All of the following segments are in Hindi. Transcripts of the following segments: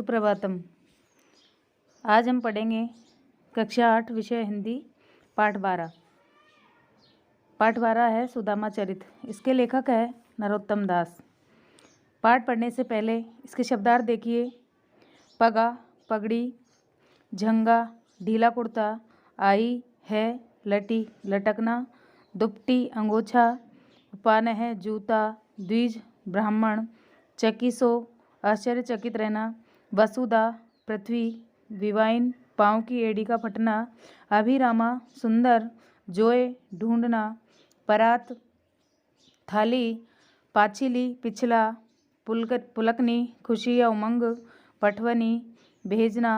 सुप्रभातम। आज हम पढ़ेंगे कक्षा 8 विषय हिंदी पाठ 12। पाठ 12 है सुदामा चरित। इसके लेखक है नरोत्तम दास। पाठ पढ़ने से पहले इसके शब्दार्थ देखिए। पगा, पगड़ी, झंगा, ढीला कुर्ता, आई है, लटी, लटकना, दुपट्टी, अंगोछा, उपानह, जूता, द्विज, ब्राह्मण, चकिसो, आश्चर्यचकित रहना, वसुधा, पृथ्वी, विवाइन, पाँव की एड़ी का फटना, अभिरामा, सुंदर, जोए, ढूंढना, परात, थाली, पाचिली, पिछला, पुलकनी, खुशी या उमंग, पटवनी, भेजना,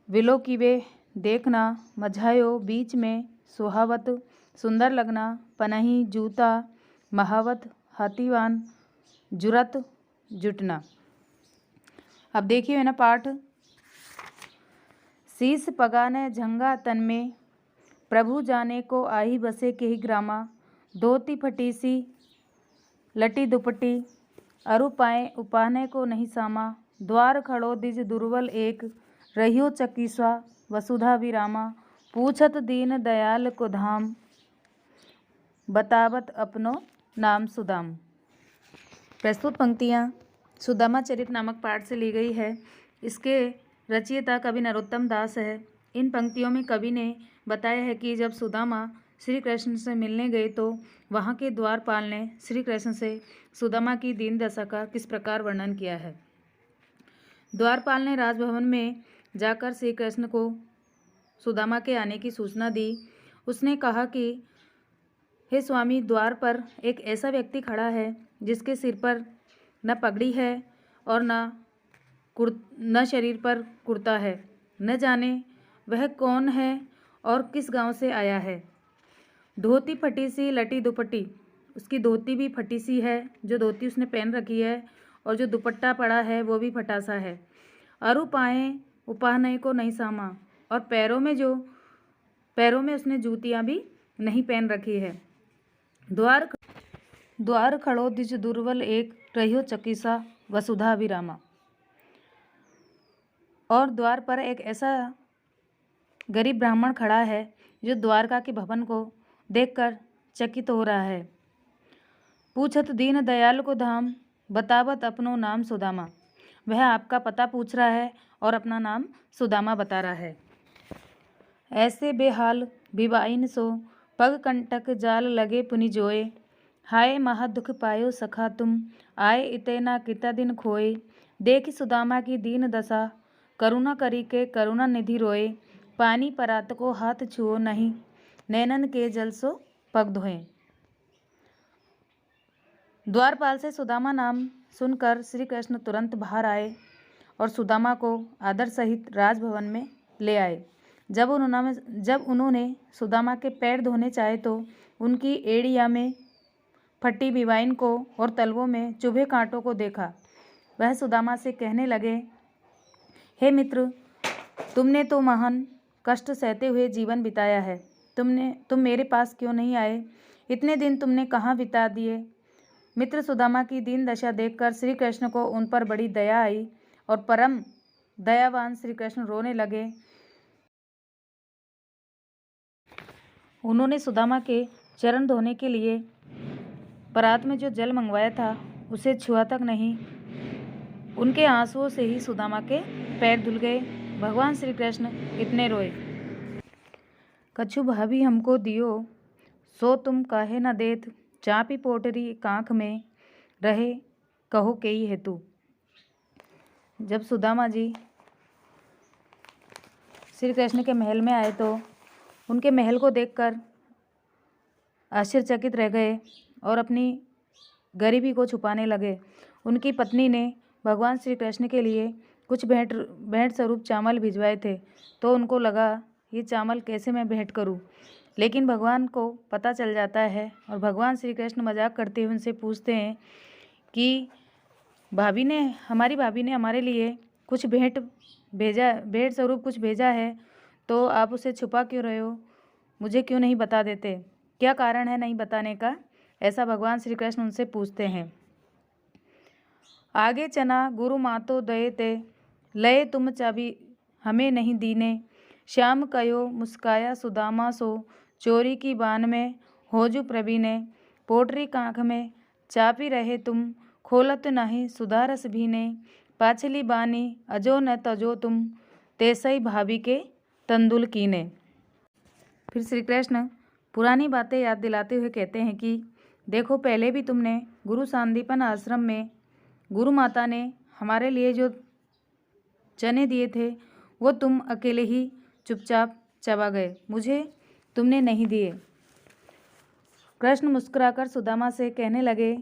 विलो की वे, देखना, मझायो, बीच में, सुहावत, सुंदर लगना, पनही, जूता, महावत, हाथीवान, जुरत, जुटना। अब देखिए ना पाठ। शीस पगाने झंगा तन में, प्रभु जाने को आही बसे के ही ग्रामा, धोती फटीसी, लटी दुपट्टी, अरु पाए उपाने को नहीं सामा, द्वार खड़ो दिज दुर्बल एक, रहियो चकीसा, वसुधा विरामा, पूछत दीन दयाल को धाम, बतावत अपनो नाम सुदाम। प्रस्तुत पंक्तियाँ सुदामा चरित नामक पाठ से ली गई है। इसके रचयिता कवि नरोत्तम दास है। इन पंक्तियों में कवि ने बताया है कि जब सुदामा श्री कृष्ण से मिलने गए तो वहाँ के द्वारपाल ने श्री कृष्ण से सुदामा की दीन दशा का किस प्रकार वर्णन किया है। द्वारपाल ने राजभवन में जाकर श्री कृष्ण को सुदामा के आने की सूचना दी। उसने कहा कि हे स्वामी, द्वार पर एक ऐसा व्यक्ति खड़ा है जिसके सिर पर न पगड़ी है और न शरीर पर कुर्ता है। न जाने वह कौन है और किस गांव से आया है। धोती फटी सी, लटी दुपट्टी, उसकी धोती भी फटी सी है, जो धोती उसने पहन रखी है, और जो दुपट्टा पड़ा है वो भी फटा सा है। अरु पाए उपाहनय को नहीं सामा, और पैरों में उसने जूतियाँ भी नहीं पहन रखी है। द्वार खड़ो दिज दुर्बल एक, रहियो चकीसा, वसुधा विरामा। और द्वार पर एक ऐसा गरीब ब्राह्मण खड़ा है जो द्वारका के भवन को देखकर चकित हो रहा है। पूछत दीन दयाल को धाम, बतावत अपनो नाम सुदामा। वह आपका पता पूछ रहा है और अपना नाम सुदामा बता रहा है। ऐसे बेहाल विवाइन सो, पग कंटक जाल लगे पुनि जोए, हाय महा दुख पायो सखा तुम, आए इतना किता दिन खोए, देख सुदामा की दीन दशा, करुणा करी के करुणा निधि रोए, पानी परात को हाथ छुओ नहीं, नैनन के जल सो पग धोए। द्वारपाल से सुदामा नाम सुनकर श्री कृष्ण तुरंत बाहर आए और सुदामा को आदर सहित राजभवन में ले आए। जब उन्होंने सुदामा के पैर धोने चाहे तो उनकी एड़िया में फटी विवाइन को और तलवों में चुभे कांटों को देखा। वह सुदामा से कहने लगे, हे मित्र, तुमने तो महान कष्ट सहते हुए जीवन बिताया है। तुम मेरे पास क्यों नहीं आए? इतने दिन तुमने कहाँ बिता दिए? मित्र सुदामा की दीन दशा देखकर श्री कृष्ण को उन पर बड़ी दया आई और परम दयावान श्री कृष्ण रोने लगे। उन्होंने सुदामा के चरण धोने के लिए परात में जो जल मंगवाया था उसे छुआ तक नहीं। उनके आंसुओं से ही सुदामा के पैर धुल गए। भगवान श्री कृष्ण इतने रोए। कछु भाभी हमको दियो, सो तुम काहे न देत, चापी पोटरी कांख में रहे, कहो केई हेतु। जब सुदामा जी श्री कृष्ण के महल में आए तो उनके महल को देखकर आश्चर्यचकित रह गए और अपनी गरीबी को छुपाने लगे। उनकी पत्नी ने भगवान श्री कृष्ण के लिए कुछ भेंट स्वरूप चावल भिजवाए थे, तो उनको लगा ये चावल कैसे मैं भेंट करूं। लेकिन भगवान को पता चल जाता है और भगवान श्री कृष्ण मजाक करते हुए उनसे पूछते हैं कि हमारी भाभी ने हमारे लिए कुछ भेंट स्वरूप कुछ भेजा है, तो आप उसे छुपा क्यों रहे हो? मुझे क्यों नहीं बता देते? क्या कारण है नहीं बताने का? ऐसा भगवान श्री कृष्ण उनसे पूछते हैं। आगे चना गुरु मातो दये ते, लये तुम चाबी हमें नहीं दीने। श्याम कयो मुस्काया सुदामा सो, चोरी की बान में होजू प्रवीणे। पोटरी कांख में चापी रहे तुम, खोलत नहीं सुधारस भीने। पाछली बानी अजो न तजो तुम, तेसई भाभी के तंदुल कीने। फिर श्री कृष्ण पुरानी बातें याद दिलाते हुए कहते हैं कि देखो, पहले भी तुमने गुरु सांदीपन आश्रम में गुरु माता ने हमारे लिए जो चने दिए थे वो तुम अकेले ही चुपचाप चबा गए, मुझे तुमने नहीं दिए। कृष्ण मुस्कुराकर सुदामा से कहने लगे,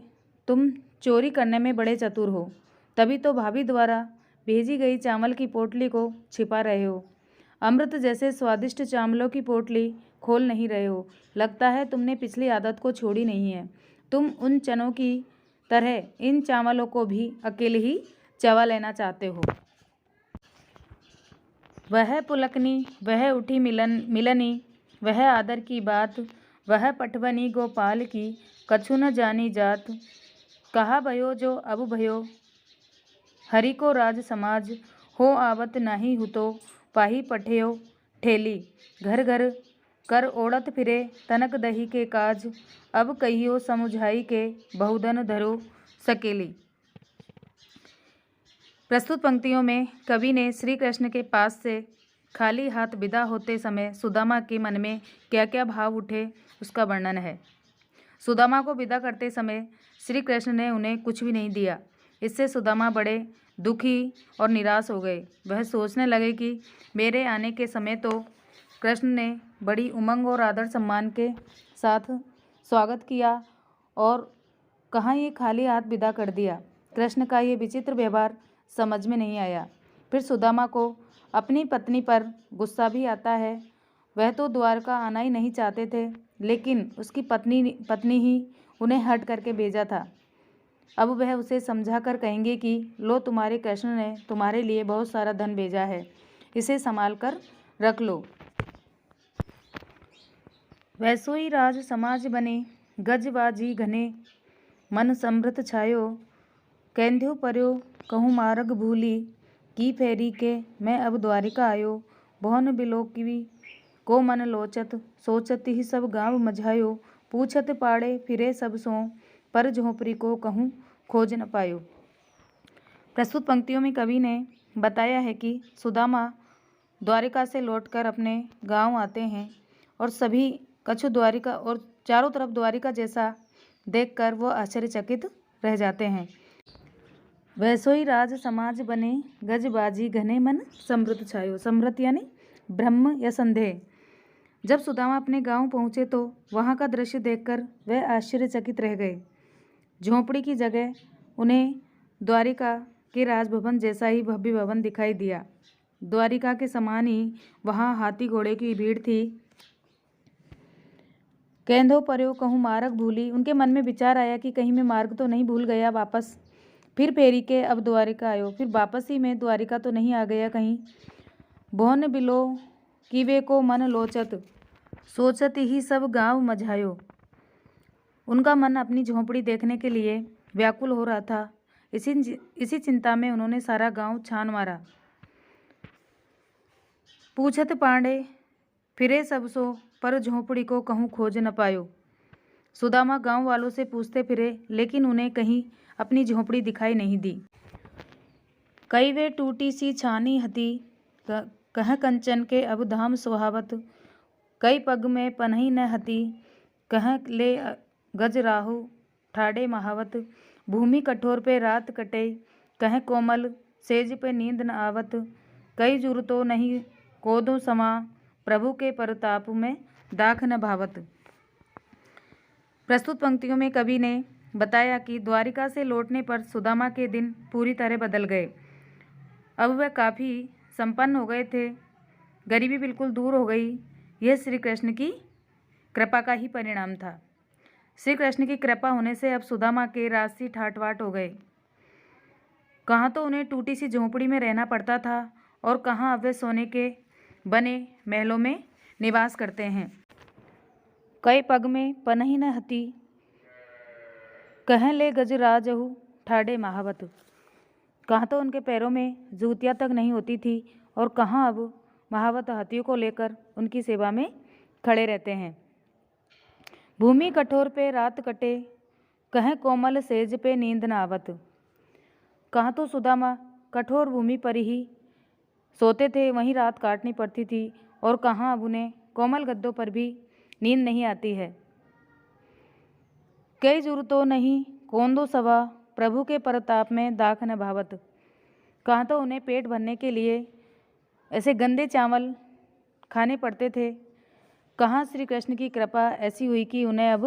तुम चोरी करने में बड़े चतुर हो, तभी तो भाभी द्वारा भेजी गई चावल की पोटली को छिपा रहे हो। अमृत जैसे स्वादिष्ट चावलों की पोटली खोल नहीं रहे हो। लगता है तुमने पिछली आदत को छोड़ी नहीं है। तुम उन चनों की तरह इन चावलों को भी अकेले ही चबा लेना चाहते हो। वह पुलकनी, वह उठी मिलनी, वह आदर की बात, वह पटवनी गोपाल की, कछु न जानी जात। कहा भयो जो अब भयो, हरि को राज समाज, हो आवत नहीं हुतो, पाही पठेयो ठेली। घर घर कर ओढ़त फिरे, तनक दही के काज, अब कहियो समुझाई के, बहुधन धरो सकेली। प्रस्तुत पंक्तियों में कवि ने श्री कृष्ण के पास से खाली हाथ विदा होते समय सुदामा के मन में क्या क्या भाव उठे उसका वर्णन है। सुदामा को विदा करते समय श्री कृष्ण ने उन्हें कुछ भी नहीं दिया। इससे सुदामा बड़े दुखी और निराश हो गए। वह सोचने लगे कि मेरे आने के समय तो कृष्ण ने बड़ी उमंग और आदर सम्मान के साथ स्वागत किया और कहाँ ये खाली हाथ विदा कर दिया। कृष्ण का ये विचित्र व्यवहार समझ में नहीं आया। फिर सुदामा को अपनी पत्नी पर गुस्सा भी आता है। वह तो द्वारका आना ही नहीं चाहते थे, लेकिन उसकी पत्नी ही उन्हें हट करके भेजा था। अब वह उसे समझा कर कहेंगे कि लो, तुम्हारे कृष्ण ने तुम्हारे लिए बहुत सारा धन भेजा है, इसे संभाल कर रख लो। वैसोई राज समाज बने, गजबाजी घने, मन समृत छायो, कैंध्यो पर्यो कहूँ मार्ग भूली, की फेरी के मैं अब द्वारिका आयो। बहुन बिलोकी को मन लोचत, सोचत ही सब गाँव मझायो, पूछत पाड़े फिरे सब सो, पर झोपड़ी को कहूँ खोज न पायो। प्रस्तुत पंक्तियों में कवि ने बताया है कि सुदामा द्वारिका से लौटकर अपने गांव आते हैं और सभी कछु द्वारिका और चारों तरफ द्वारिका जैसा देखकर वो आश्चर्यचकित रह जाते हैं। वैसोई राज समाज बने, गजबाजी घने, मन समृत छायो। समृत यानी ब्रह्म या संदेह। जब सुदामा अपने गांव पहुंचे तो वहां का दृश्य देखकर वह आश्चर्यचकित रह गए। झोंपड़ी की जगह उन्हें द्वारिका के राजभवन जैसा ही भव्य भवन दिखाई दिया। द्वारिका के समान ही वहां हाथी घोड़े की भीड़ थी। कैंधो पर्यो कहूँ मार्ग भूली, उनके मन में विचार आया कि कहीं मैं मार्ग तो नहीं भूल गया वापस। फिर फेरी के अब द्वारिका आयो, फिर वापस ही मैं द्वारिका तो नहीं आ गया कहीं। भौन बिलो कीवे को मन लोचत, सोचत ही सब गांव मझायो। उनका मन अपनी झोंपड़ी देखने के लिए व्याकुल हो रहा था। इसी चिंता में उन्होंने सारा गांव छान मारा। पूछत पांडे फिरे सब सो, पर झोंपड़ी को कहूँ खोज न पायो। सुदामा गांव वालों से पूछते फिरे, लेकिन उन्हें कहीं अपनी झोंपड़ी दिखाई नहीं दी। कई वे टूटी सी छानी हती, कह कंचन के अब धाम सुहावत। कई पग में पनही न हती, कह ले गज राहु ठाड़े महावत। भूमि कठोर पे रात कटे, कह कोमल सेज पे नींद न आवत। कई जुरतो नहीं कोदो समा, प्रभु के परताप में दाख न भावत। प्रस्तुत पंक्तियों में कवि ने बताया कि द्वारिका से लौटने पर सुदामा के दिन पूरी तरह बदल गए। अब वह काफ़ी संपन्न हो गए थे, गरीबी बिल्कुल दूर हो गई। यह श्री कृष्ण की कृपा का ही परिणाम था। श्री कृष्ण की कृपा होने से अब सुदामा के राशि ठाट-बाट हो गए। कहाँ तो उन्हें टूटी सी झोंपड़ी में रहना पड़ता था और कहाँ अब वे सोने के बने महलों में निवास करते हैं। कई पग में पनही न हती, कह ले गजराजहु ठाड़े महावत। कहाँ तो उनके पैरों में जूतियाँ तक नहीं होती थी और कहाँ अब महावत हाथियों को लेकर उनकी सेवा में खड़े रहते हैं। भूमि कठोर पे रात कटे, कहें कोमल सेज पे नींद न आवत। कहाँ तो सुदामा कठोर भूमि पर ही सोते थे, वहीं रात काटनी पड़ती थी, और कहाँ अब उन्हें कोमल गद्दों पर भी नींद नहीं आती है। कई जरूरतों नहीं कौन दो सवा, प्रभु के प्रताप में दाख न भावत। कहाँ तो उन्हें पेट भरने के लिए ऐसे गंदे चावल खाने पड़ते थे, कहाँ श्री कृष्ण की कृपा ऐसी हुई कि उन्हें अब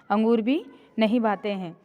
अंगूर भी नहीं भाते हैं।